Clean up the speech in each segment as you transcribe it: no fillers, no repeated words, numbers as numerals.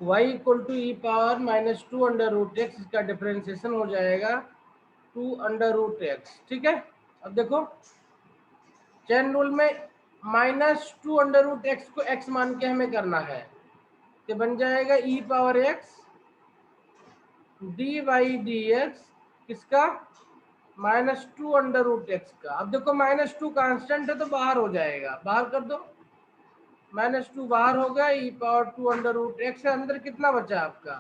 y equal to e power minus 2 under root x, इसका differentiation हो जाएगा 2 under root X. ठीक है, अब देखो चेन रूल में माइनस 2 अंडर रूट एक्स को x मान के हमें करना है, तो बन जाएगा E power X D by D X किसका, माइनस 2 अंडर रूट एक्स का। अब देखो माइनस 2 कांस्टेंट है तो बाहर हो जाएगा, बाहर कर दो, माइनस 2 बाहर हो गया, E power 2 under root x, अंदर कितना बचा आपका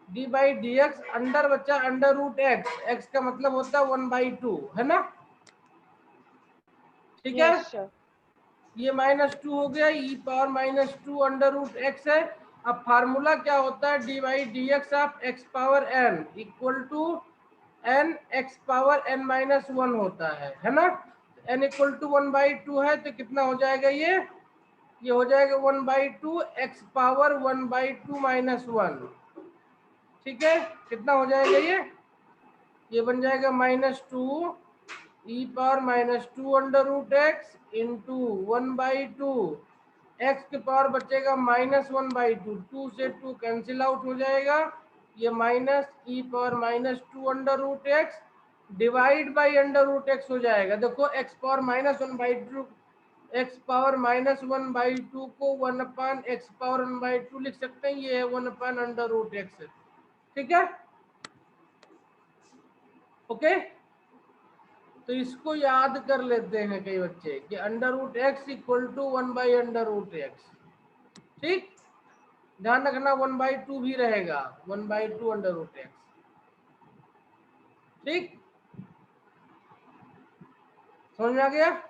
D by D x, under बचा अंडर रूट एक्स, एक्स का मतलब होता है 1/2, है ना। ठीक है, यस सर। ये माइनस 2 हो गया, E power minus 2 under root X है। अब फार्मूला क्या होता है, D by D x of X power N equal to N X power N minus 1 होता है ना। एन इक्वल टू 1/2 है तो कितना हो जाएगा, ये हो जाएगा 1/2 एक्स पावर 1/2 माइनस 1। ठीक है, कितना हो जाएगा ये बन जाएगा -2 E power -2 under root X into 1/2 X के पावर बचेगा -1/2, 2 से 2 कैंसिल आउट हो जाएगा, ये minus e power -2 under root x divide by under root x हो जाएगा। देखो एक्स पावर -1/2, एक्स पावर -1/2 को 1/x पावर 1/2 लिख सकते हैं, ये है 1 अंडर रूट एक्स। ठीक है, ओके, तो इसको याद कर लेते हैं कई बच्चे कि under root X equal to 1/अंडर रूट एक्स। ठीक, ध्यान रखना 1/2 भी रहेगा, 1/2 अंडर रूट एक्स। ठीक, समझ में आ गया।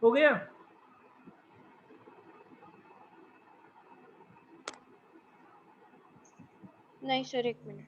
हो गया, नहीं सर, एक मिनट।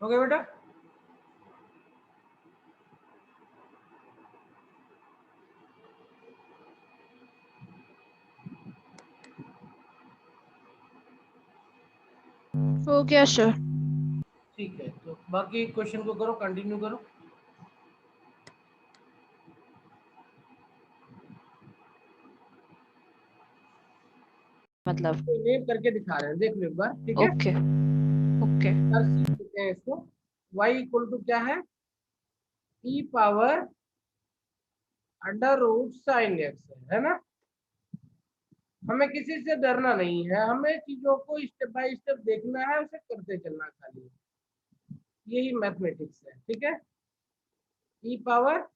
हो गया बेटा। हो गया सर। ठीक है, तो बाकी क्वेश्चन को करो, कंटिन्यू करो। मतलब नेम करके दिखा रहे हैं, देख लो एक बार। ठीक है, ओके ओके। सर सीख लेते हैं इसको। y इक्वल टू क्या है, E power under root sine X है ना। हमें किसी से डरना नहीं है, हमें चीजों को स्टेप बाय स्टेप देखना है, उसे करते चलना खाली, यही मैथमेटिक्स है। ठीक है, ई पावर,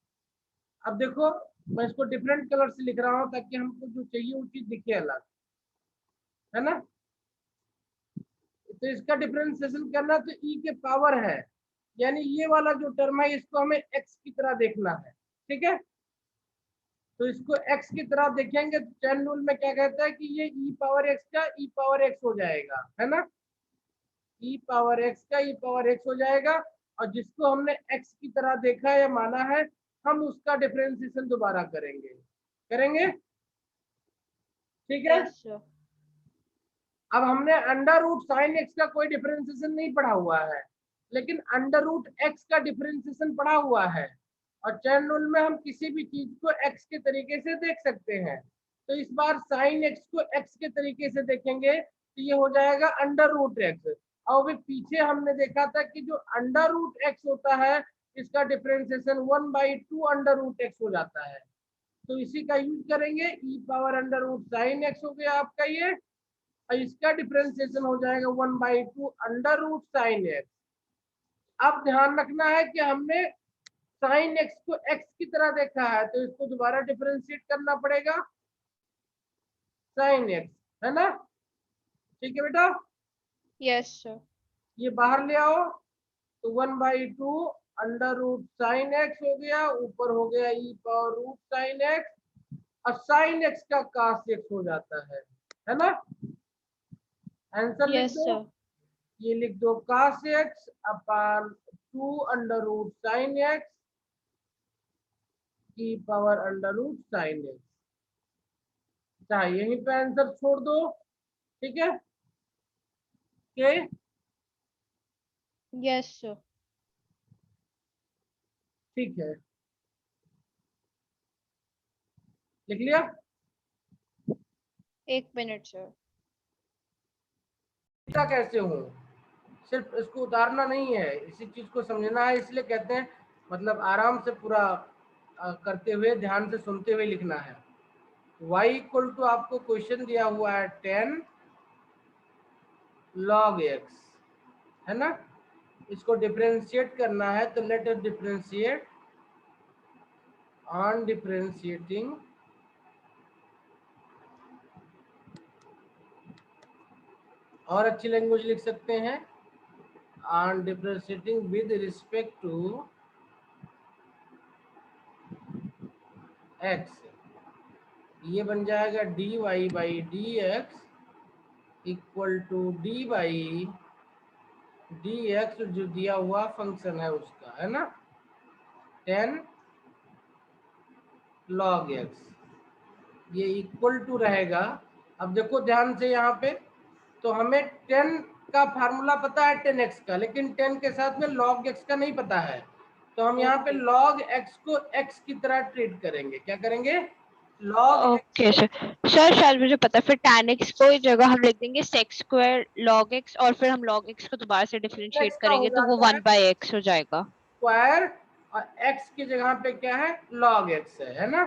अब देखो मैं इसको डिफरेंट कलर से लिख रहा हूँ ताकि हमको जो चाहिए वो चीज दिखे अलग, है ना। तो इसका डिफरेंशिएशन करना तो ई के पावर है, यानी ये वाला जो टर्म है इसको हमें एक्स की तरह देखना है। ठीक है, तो इसको x की तरह देखेंगे तो चैन रूल में क्या कहता है कि ये ई पावर एक्स का ई पावर एक्स हो जाएगा, है ना। ई पावर एक्स का ई पावर एक्स हो जाएगा। और जिसको हमने x की तरह देखा है या माना है, हम उसका डिफरेंशिएशन दोबारा करेंगे। ठीक है। Yes sir. अब हमने अंडर रूट साइन एक्स का कोई डिफरेंशिएशन नहीं पढ़ा हुआ है, लेकिन अंडर रूट एक्स का डिफरेंशिएशन पढ़ा हुआ है। और चैन रूल में हम किसी भी चीज को एक्स के तरीके से देख सकते हैं। तो इस बार साइन एक्स को एक्स के तरीके से देखेंगे तो ये हो जाएगा अंडर रूट एक्स। और भी पीछे हमने देखा था कि जो अंडर रूट एक्स होता है, इसका डिफरेंशिएशन 1/2 अंडर रूट एक्स हो जाता है। तो इसी का यूज करेंगे। E power under root sine X हो गया आपका ये, और इसका डिफरेंशिएशन हो जाएगा 1/2 अंडर रूट साइन एक्स। अब ध्यान रखना है कि हमने साइन एक्स को एक्स की तरह देखा है, तो इसको दोबारा डिफरेंशिएट करना पड़ेगा साइन एक्स, है ना। ठीक है बेटा, यस सर। ये बाहर ले आओ। तो 1/2 अंडर रूट साइन एक्स हो गया, ऊपर हो गया E power root sine x, और साइन एक्स का कास एक्स हो जाता है ना। आंसर लिख यस दो। सर। ये लिख दो cos x upon 2 under root sine x की power under root sine x. चाहे यहीं पे आंसर छोड़ दो। ठीक है के यस सर। ठीक है, लिख लिया। 1 मिनट सर। लिखता कैसे हूँ, सिर्फ इसको उतारना नहीं है, इसी चीज को समझना है। इसलिए कहते हैं मतलब आराम से पूरा करते हुए ध्यान से सुनते हुए लिखना है। y इक्वल टू आपको क्वेश्चन दिया हुआ है 10 log x, है ना। इसको डिफरेंशिएट करना है, तो let us differentiate. On differentiating और अच्छी लैंग्वेज लिख सकते हैं, on differentiating with respect to x, ये बन जाएगा dy by D x equal to d by D x, जो दिया हुआ फंक्शन है उसका, है ना, 10 log x। ये इक्वल टू रहेगा। अब देखो ध्यान से यहाँ पे, तो हमें 10 का फार्मूला पता है 10x का, लेकिन 10 के साथ में log x का नहीं पता है। तो हम यहाँ पे ओके। log x को x की तरह ट्रीट करेंगे। क्या करेंगे, log x ओके को सर। सर शायद मुझे पता है, फिर tan x को इस जगह हम लिख देंगे sec स्क्वायर log x, और फिर हम log x को दोबारा से डिफरेंशिएट x का हो करेंगे तो वो जाता है 1/x हो जाएगा। स्क्वायर, और x की जगह पे क्या है, log x है ना।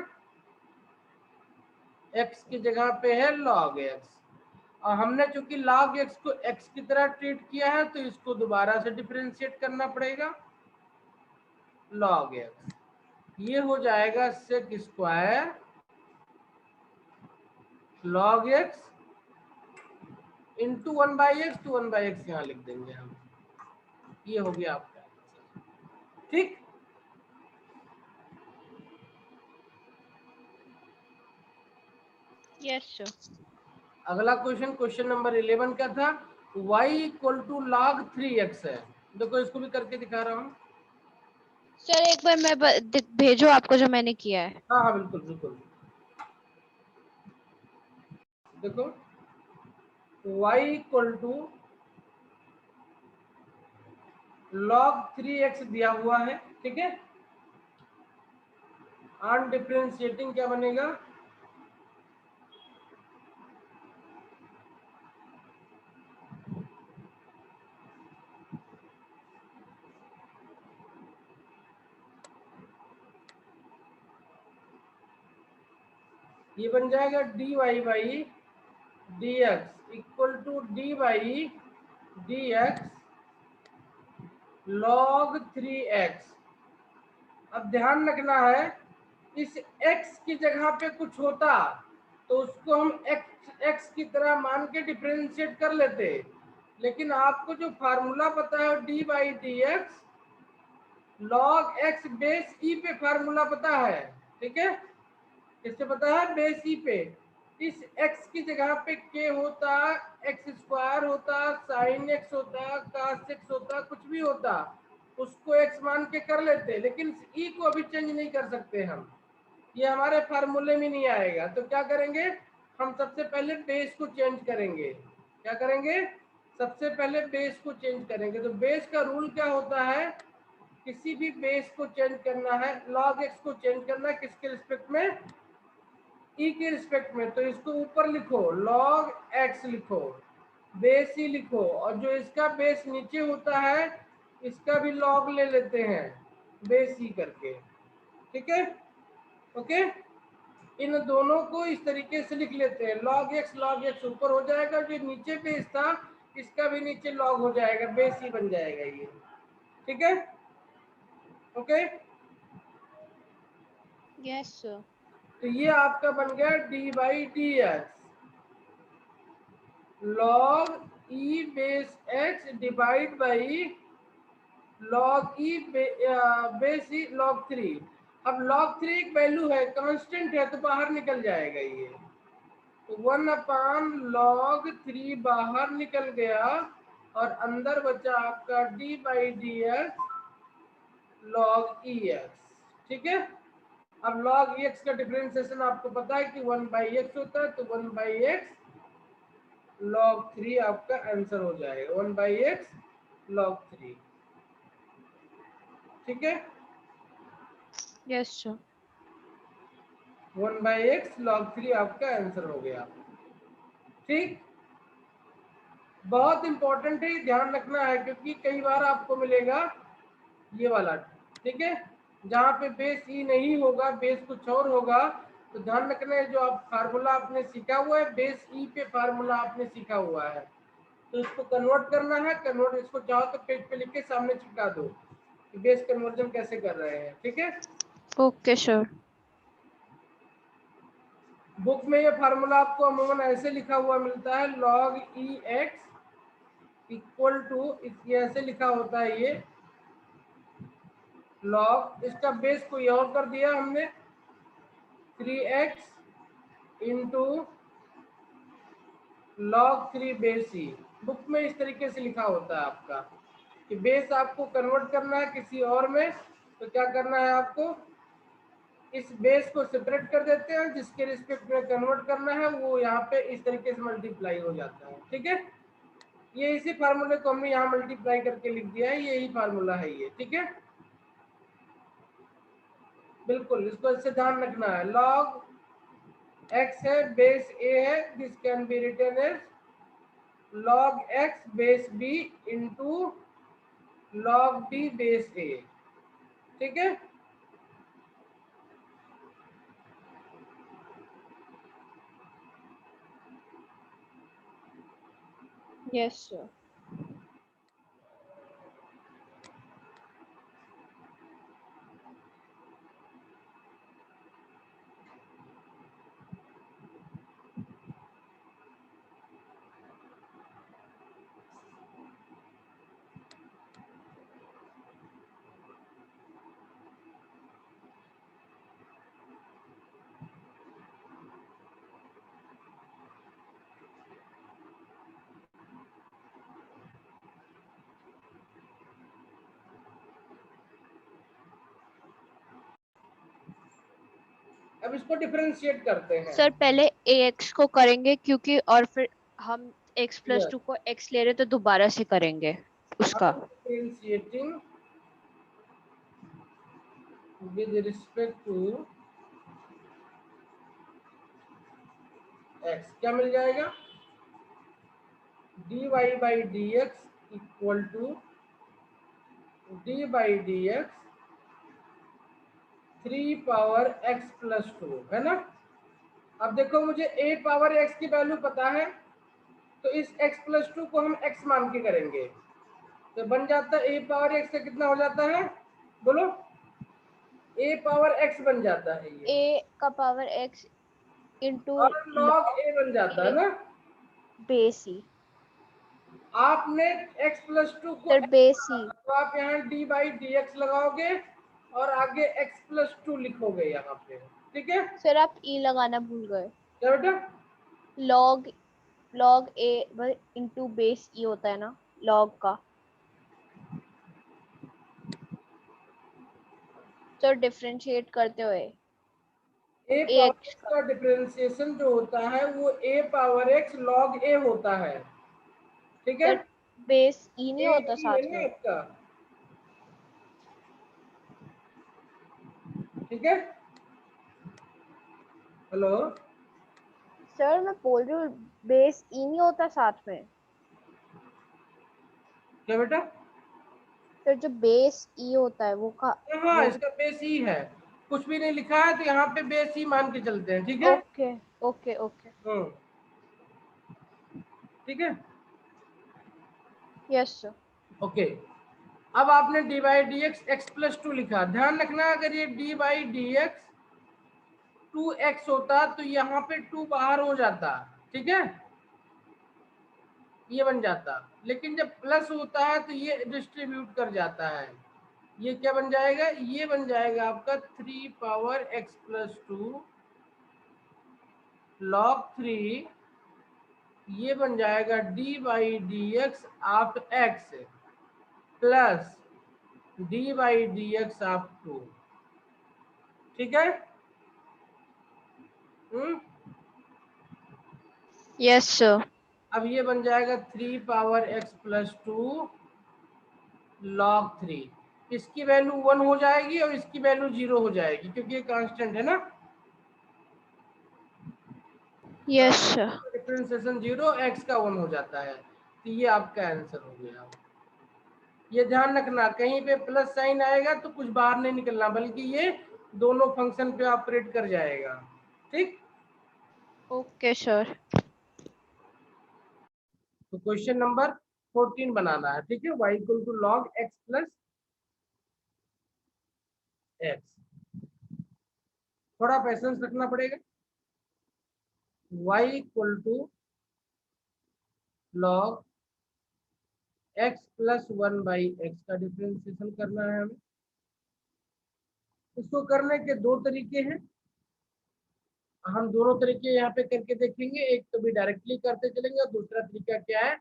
x की जगह पे है log x, और हमने चूंकि log x को x की तरह ट्रीट किया है, तो इसको दोबारा से डिफरेंशिएट करना पड़ेगा log x। ये हो जाएगा sec square log x into 1/x, तो 1/x यहाँ लिख देंगे हम। ये हो गया आपका आंसर। ठीक, यस सर। अगला क्वेश्चन, क्वेश्चन नंबर 11 का था, y equal to log 3x है। देखो इसको भी करके दिखा रहा हूँ। सर एक बार मैं भेजो आपको जो मैंने किया है। हाँ हाँ बिल्कुल बिल्कुल। देखो y equal to log 3x दिया हुआ है, ठीक है। ऑन डिफरेंशिएटिंग क्या बनेगा, ये बन जाएगा dy by D x equal to d by D x log 3x। अब ध्यान रखना है, इस x की जगह पे कुछ होता तो उसको हम x की तरह मान के डिफरेंशिएट कर लेते, लेकिन आपको जो फार्मूला पता है D by D X log X base E पे फार्मूला पता है, ठीक है। किससे पता है, बेस ई पे। इस x की जगह पे k होता, x स्क्वायर होता, साइन x होता, cos x होता, कुछ भी होता, उसको x मान के कर लेते हैं, लेकिन e को अभी चेंज नहीं कर सकते हम, ये हमारे फार्मूले में नहीं आएगा। तो क्या करेंगे, हम सबसे पहले बेस को चेंज करेंगे। क्या करेंगे, सबसे पहले बेस को चेंज करेंगे। तो बेस का रूल क्या होता है, किसी भी बेस को चेंज करना है, log x को चेंज करना है किसके रिस्पेक्ट में, e के रिस्पेक्ट में। तो इसको ऊपर लिखो log x लिखो, बेस ही लिखो, और जो इसका बेस नीचे होता है इसका भी log ले लेते हैं बेस ही करके। ठीक है, ओके। इन दोनों को इस तरीके से लिख लेते हैं, log x ऊपर हो जाएगा, जो नीचे बेस था इसका भी नीचे log हो जाएगा, बेस ही बन जाएगा ये। ठीक है, ओके। Yes sir. तो ये आपका बन गया D by D x log e base x divide by log e base E log 3। अब log 3 एक वैल्यू है, कांस्टेंट है, तो बाहर निकल जाएगा ये। तो 1/log 3 बाहर निकल गया और अंदर बचा आपका D by D x log e x। ठीक है, अब log e x का डिफरेंशिएशन आपको पता है कि 1/x होता है, तो 1/x log 3 आपका आंसर हो जाएगा, 1/x log 3। ठीक है, यस सर। 1/x log 3 आपका आंसर हो गया। ठीक, बहुत इंपॉर्टेंट है, ध्यान रखना है, क्योंकि कई बार आपको मिलेगा ये वाला। ठीक है, जहाँ पे बेस ई नहीं होगा, बेस कुछ और होगा, तो ध्यान रखना है जो आप फार्मूला आपने सीखा हुआ है, बेस ई पे फार्मूला आपने सीखा हुआ है, तो इसको कन्वर्ट करना है। कन्वर्ट इसको चाहो तो पेज पे लिख के सामने चिपका दो कि बेस कन्वर्जन कैसे कर रहे हैं। ठीक है, ओके सर। बुक में ये फार्मूला आपको अमूमन ऐसे लिखा हुआ मिलता है, log e x equal to, ऐसे लिखा होता है ये log, इसका बेस कोई और कर दिया हमने 3x इंटू log 3 बेस ई। बुक में इस तरीके से लिखा होता है आपका कि बेस आपको कन्वर्ट करना है किसी और में, तो क्या करना है आपको, इस बेस को सेपरेट कर देते हैं, जिसके रिस्पेक्ट में कन्वर्ट करना है वो यहाँ पे इस तरीके से मल्टीप्लाई हो जाता है। ठीक है, ये इसी फार्मूले को हमने यहाँ मल्टीप्लाई करके लिख दिया है, यही फार्मूला है ये। ठीक है, बिल्कुल इसको इससे ध्यान रखना है। log x है, बेस a है, this can be written as log x base b into log b base a। ठीक है, यस सर। अब इसको डिफरेंशिएट करते हैं। सर पहले ax को करेंगे क्योंकि, और फिर हम x प्लस Yes, 2 को x ले रहे तो दोबारा से करेंगे उसका। Differentiating with respect to x क्या मिल जाएगा, dy by D x equal to d by D x 3 power x plus 2, है ना। अब देखो मुझे a पावर x की वैल्यू पता है, तो इस x प्लस 2 को हम x मान के करेंगे, तो बन जाता है a पावर x से कितना हो जाता है, बोलो, a पावर x बन जाता है ये, a का पावर x इंटू और log a बन जाता है ना। बेस ही। आपने x प्लस 2 को सर बेस ही। तो आप यहाँ d बाई डी एक्स लगाओगे और आगे x प्लस 2 लिखोगे यहाँ पे। ठीक है, सर आप e लगाना भूल गए। क्या बेटा, log a into base e होता है ना log का। तो डिफरेंशिएट करते हुए ए पावर एक्स एक्स का डिफरेंशिएशन जो होता है वो ए पावर एक्स लॉग ए होता है, ठीक है। बेस ई नहीं ए होता ई है साथ ना में? आपका, ठीक है। हेलो सर मैं बोल रही हूँ बेस ई नहीं होता साथ में? क्या बेटा? सर जो बेस ई होता है वो का हाँ, वो इसका बेस ई है, कुछ भी नहीं लिखा है तो यहाँ पे बेस ई मान के चलते हैं, ठीक है। ओके ओके ओके ठीक है, यस सर। ओके। अब आपने d by D x x plus two लिखा, ध्यान रखना अगर ये d by D x two x होता तो यहाँ पे टू बाहर हो जाता, ठीक है, ये बन जाता। लेकिन जब प्लस होता है तो ये डिस्ट्रीब्यूट कर जाता है, ये क्या बन जाएगा, ये बन जाएगा आपका three power x plus two log three, ये बन जाएगा d by D x of x plus d by D x of two, ठीक है। Yes sir. अब ये बन जाएगा three power x plus two log three, इसकी वैल्यू 1 हो जाएगी और इसकी वैल्यू 0 हो जाएगी क्योंकि ये कांस्टेंट है ना। Yes sir. डिफरेंशिएशन 0, एक्स का 1 हो जाता है, तो ये आपका आंसर हो गया। ये ध्यान रखना कहीं पे प्लस साइन आएगा तो कुछ बाहर नहीं निकलना, बल्कि ये दोनों फंक्शन पे ऑपरेट कर जाएगा, ठीक। Okay sir. तो क्वेश्चन नंबर 14 बनाना है, ठीक है। y equal to log x plus x, थोड़ा पेशेंस रखना पड़ेगा। y equal to log x plus one by x का डिफरेंशिएशन करना है हमें। इसको करने के दो तरीके हैं, हम दोनों तरीके यहाँ पे करके देखेंगे। एक तो भी डायरेक्टली करते चलेंगे और दूसरा तरीका क्या है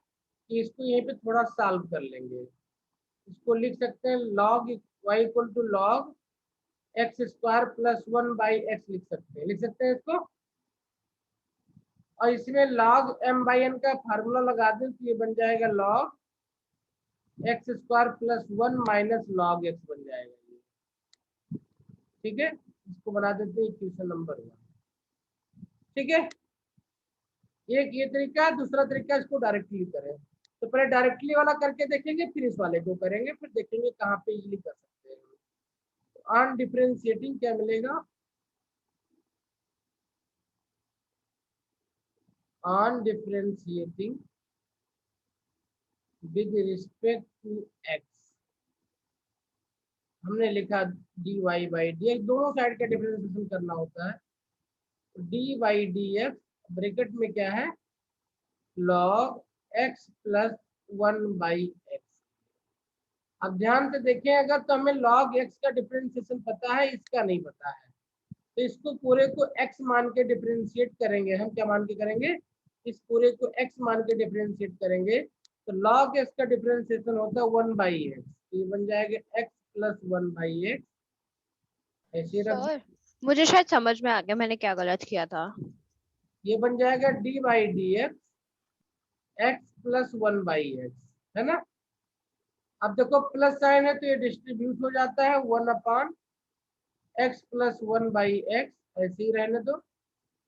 कि इसको यहीं पे थोड़ा सॉल्व कर लेंगे। इसको लिख सकते हैं log y equal to log x square plus one by x लिख सकते हैं इसको। और इसमें लॉग m बाई n का फार्मूला लगा दें तो ये बन जाएगा log x square plus one minus log x बन जाएगा ये, ठीक है। इसको बना देते हैं इक्वेशन नंबर 1, ठीक है। एक ये तरीका, दूसरा तरीका इसको डायरेक्टली करें। तो पहले डायरेक्टली वाला करके देखेंगे, फिर इस वाले को करेंगे, फिर देखेंगे कहाँ पे इजीली कर सकते हैं। तो ऑन डिफरेंशिएटिंग क्या मिलेगा, on differentiating with respect to x, हमने लिखा d y by D x, दोनों साइड का डिफरेंशिएशन करना होता है। D by D x bracket में क्या है, log x plus one by x. अब ध्यान से देखें, अगर तो हमें log x का डिफरेंशिएशन पता है, इसका नहीं पता है, तो इसको पूरे को x मान के डिफरेंशिएट करेंगे। हम क्या मान के करेंगे, इस पूरे को x मान के डिफरेंशिएट करेंगे। तो log x का डिफरेंशिएशन होता है वन बाई एक्स, तो ये बन जाएगा x plus one by x, ऐसे रख दो। सर मुझे शायद समझ में आ गया मैंने क्या गलत किया था। ये बन जाएगा d by D x plus one by x, है ना। अब देखो प्लस साइन है तो ये डिस्ट्रीब्यूट हो जाता है, one upon x plus one by x, ऐसे ही रहने दो।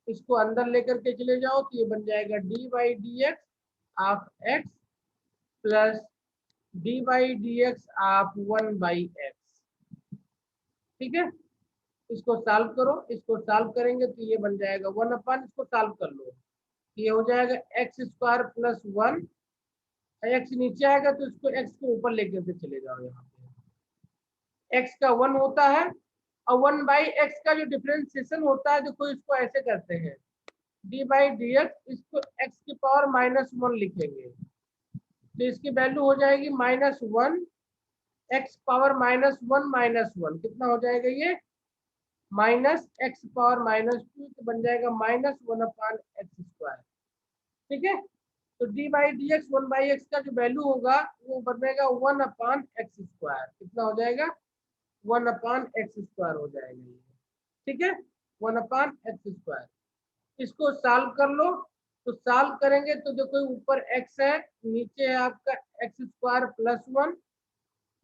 इसको अंदर लेकर के चले जाओ तो ये बन जाएगा d by D x of x plus d by D x of one by x, ठीक है। इसको सॉल्व करो, इसको सॉल्व करेंगे तो ये बन जाएगा वन अपॉन, इसको सॉल्व कर लो, ये हो जाएगा x square plus one, x नीचे आएगा तो इसको एक्स के ऊपर लेकर के चले जाओ। यहाँ पे एक्स का वन होता है और वन बाई एक्स का जो डिफरेंशिएशन होता है, देखो इसको ऐसे करते हैं डी बाई डी एक्स, इसको एक्स की पावर माइनस वन लिखेंगे तो इसकी वैल्यू हो जाएगी minus one, x power minus one कितना हो जाएगा ये, minus x power minus two, तो बन जाएगा minus one upon x square, ठीक है। तो D by D x one by x का जो वैल्यू होगा वो बनेगा वन अपॉन एक्स स्क्वायर, कितना हो जाएगा 1/x² हो जाएगा ये, ठीक है, 1/x²। इसको सॉल्व कर लो, तो सॉल्व करेंगे तो देखो ऊपर x है, नीचे है आपका x² + 1,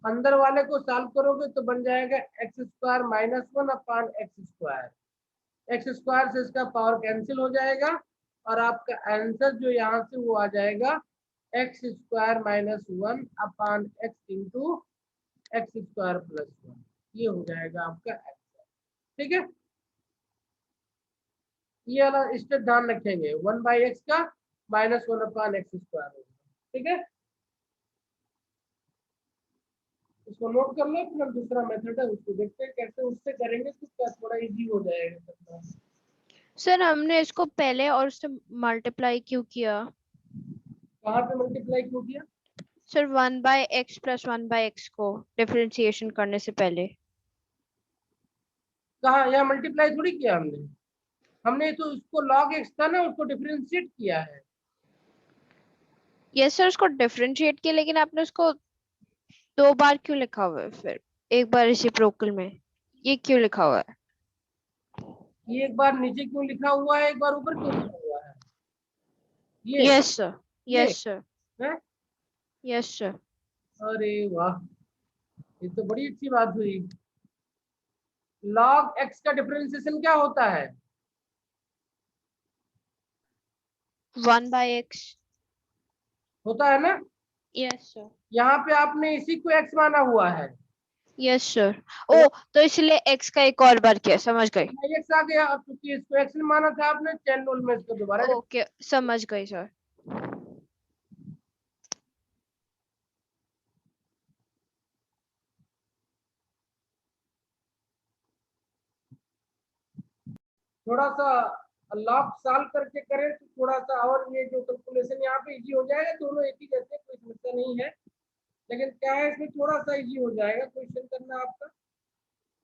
अंदर वाले को सॉल्व करोगे तो बन जाएगा x² - 1/x²। x² से इसका पावर कैंसिल हो जाएगा और आपका आंसर जो यहाँ से वो आ जाएगा x² - 1/x इंटू x² + 1, ये हो जाएगा आपका आंसर, ठीक है। ये वाला स्टेप ध्यान रखेंगे, 1/x का -1/x² होगा, ठीक है। इसको नोट कर लो, फिर दूसरा मेथड है उसको देखते हैं कैसे उससे करेंगे, तो क्या थोड़ा इजी हो जाएगा। सर हमने इसको पहले और उससे मल्टीप्लाई क्यों किया? कहाँ पे मल्टीप्लाई क्यों किया? सर 1/x + 1/x को डिफरेंशिएशन करने से पहले। कहाँ, यहाँ मल्टीप्लाई थोड़ी किया हमने, हमने तो उसको log x था ना, उसको डिफरेंशिएट किया है। यस सर, उसको डिफरेंशिएट किया, लेकिन आपने उसको 2 बार क्यों लिखा हुआ है फिर? एक बार रेसिप्रोकल में ये क्यों लिखा हुआ है? ये एक बार नीचे क्यों लिखा हुआ है, एक बार ऊपर क्यों लिखा हुआ है? ये यस सर, ये यस सर, है? Yes sir. अरे वाह, ये तो बड़ी अच्छी बात हुई। log x का डिफरेंशिएशन क्या होता है? 1/x। होता है ना। यस सर, यहाँ पे आपने इसी को x माना हुआ है, यस सर। ओ, तो इसलिए x का एक और बार किया, समझ गई। x आ गया, अब क्योंकि इसको x ने माना था आपने, चैन रूल में इसको दोबारा ओके, समझ गई सर। थोड़ा सा लॉग सॉल्व करके करें तो थोड़ा सा और ये जो कैलकुलेशन यहाँ पे इजी हो जाएगा, दोनों एक ही जैसे, कोई समस्या नहीं है। लेकिन क्या है, इसमें थोड़ा सा इजी हो जाएगा क्वेश्चन करना आपका।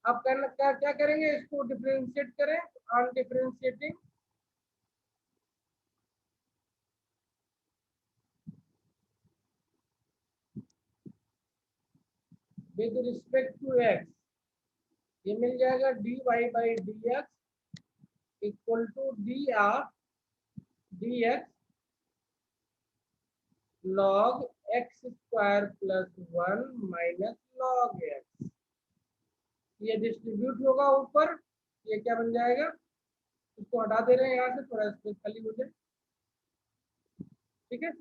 आप करना क्या क्या करेंगे, इसको डिफरेंशिएट करें, on differentiating with respect to x, ये मिल जाएगा dy/dx equal to dx log x² + 1 minus log x। ये डिस्ट्रीब्यूट होगा ऊपर, ये क्या बन जाएगा, इसको हटा दे रहे हैं यहाँ से, थोड़ा स्पेस खाली हो जाए, ठीक है।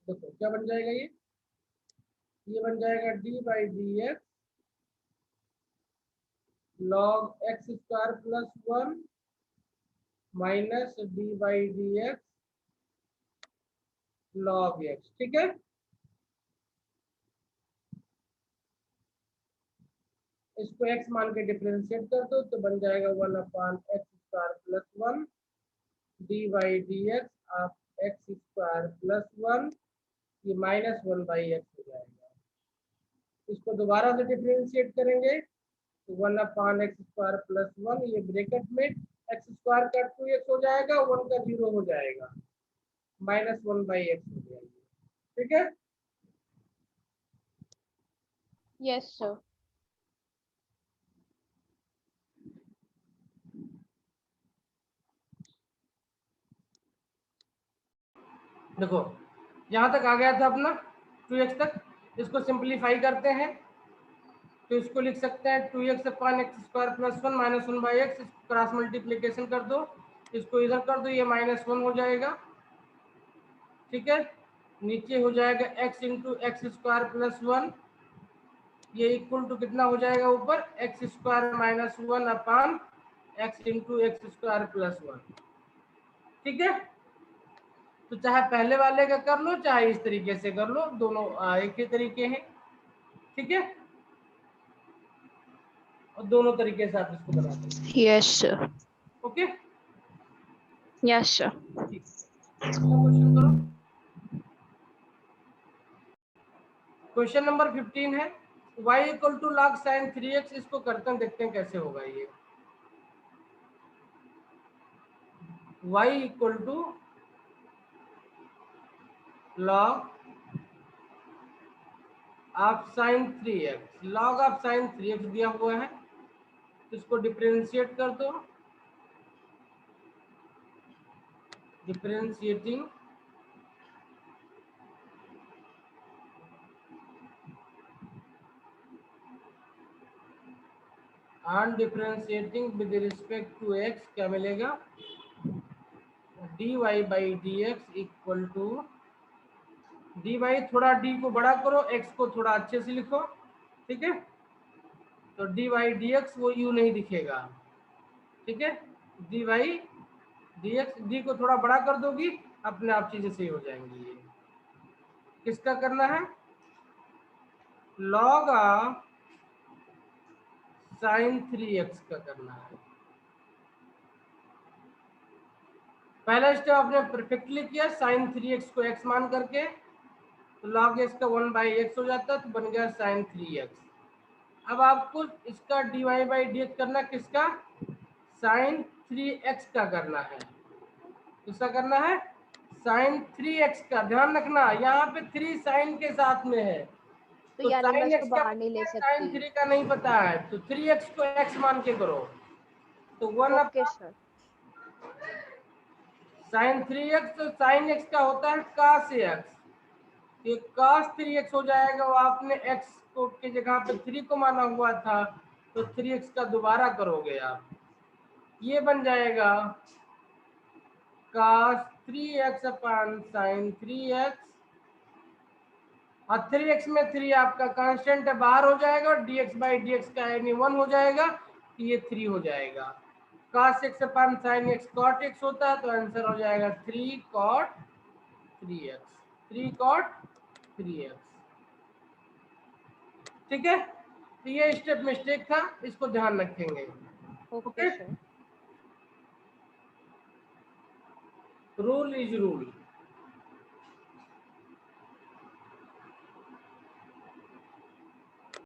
देखो क्या बन जाएगा, ये बन जाएगा dy/dx log x² + 1 minus dy/dx log x, ठीक है। इसको x मान के डिफरेंशिएट कर दो तो बन जाएगा 1/x² + 1 dy/dx ऑफ x² + 1, ये -1/x हो जाएगा। इसको दोबारा से डिफरेंशिएट करेंगे तो 1/x² + 1, ये ब्रैकेट में x² का 2x हो जाएगा, 1 का 0 हो जाएगा, -1/x हो जाएगी, ठीक है। Yes sir. देखो यहाँ तक आ गया था अपना 2x तक, इसको सिंपलीफाई करते हैं तो इसको लिख सकते हैं 2x / x² + 1 -1/x, cross multiplication कर दो, इसको इधर कर दो, ये -1 हो जाएगा, ठीक है। नीचे हो जाएगा x इंटू x² + 1, ये इक्वल टू कितना हो जाएगा ऊपर, x² - 1/x इंटू x² + 1, ठीक है। तो चाहे पहले वाले का कर लो, चाहे इस तरीके से कर लो, दोनों एक ही तरीके हैं, ठीक है। और दोनों तरीके से आप इसको बना सकते यस सर, हैं, ओके। Yes sir. ठीक, क्वेश्चन करो। क्वेश्चन नंबर 15 है, y = log sin 3x, इसको करते हैं, देखते हैं कैसे होगा ये। y equal to log of sine 3x, log of sine 3x दिया हुआ है तो इसको डिफरेंशिएट कर दो, differentiating on differentiating with respect to x क्या मिलेगा, dy by D x equal to dy, थोड़ा d को बड़ा करो, x को थोड़ा अच्छे से लिखो, ठीक है। तो dy dx वो u नहीं दिखेगा, ठीक है। dy dx, d को थोड़ा बड़ा कर दोगी अपने आप चीजें सही हो जाएंगी। ये किसका करना है, log ऑफ साइन 3x का करना है। पहला स्टेप आपने परफेक्टली किया, साइन 3x को x मान करके, तो log x का 1/x हो जाता है, तो बन गया साइन 3x। अब आपको इसका dy बाई dx करना, किसका, साइन 3x का करना है। किसका करना है, साइन 3x का। ध्यान रखना यहाँ पे 3 साइन के साथ में है, तो तो यानी मैं साइन इसको x का बाहर नहीं ले साइन सकती। 3 का नहीं पता है, तो 3x को x मान के करो, तो 1 ओके सर। साइन 3x, तो साइन x का होता है cos x, ये cos 3x हो जाएगा। वो आपने x को की जगह पे 3 को माना हुआ था, तो 3x का दोबारा करोगे आप, ये बन जाएगा cos 3x अपन साइन 3x, और 3x में 3 आपका कांस्टेंट है, बाहर हो जाएगा, और dx बाई dx का यानी 1 हो जाएगा, ये 3 हो जाएगा। cos x अपन साइन x cot x होता है, तो आंसर हो जाएगा 3 cot 3x, 3 cot 3x, ठीक है। तो ये स्टेप मिस्टेक था, इसको ध्यान रखेंगे। Okay okay, sir. Rule is rule.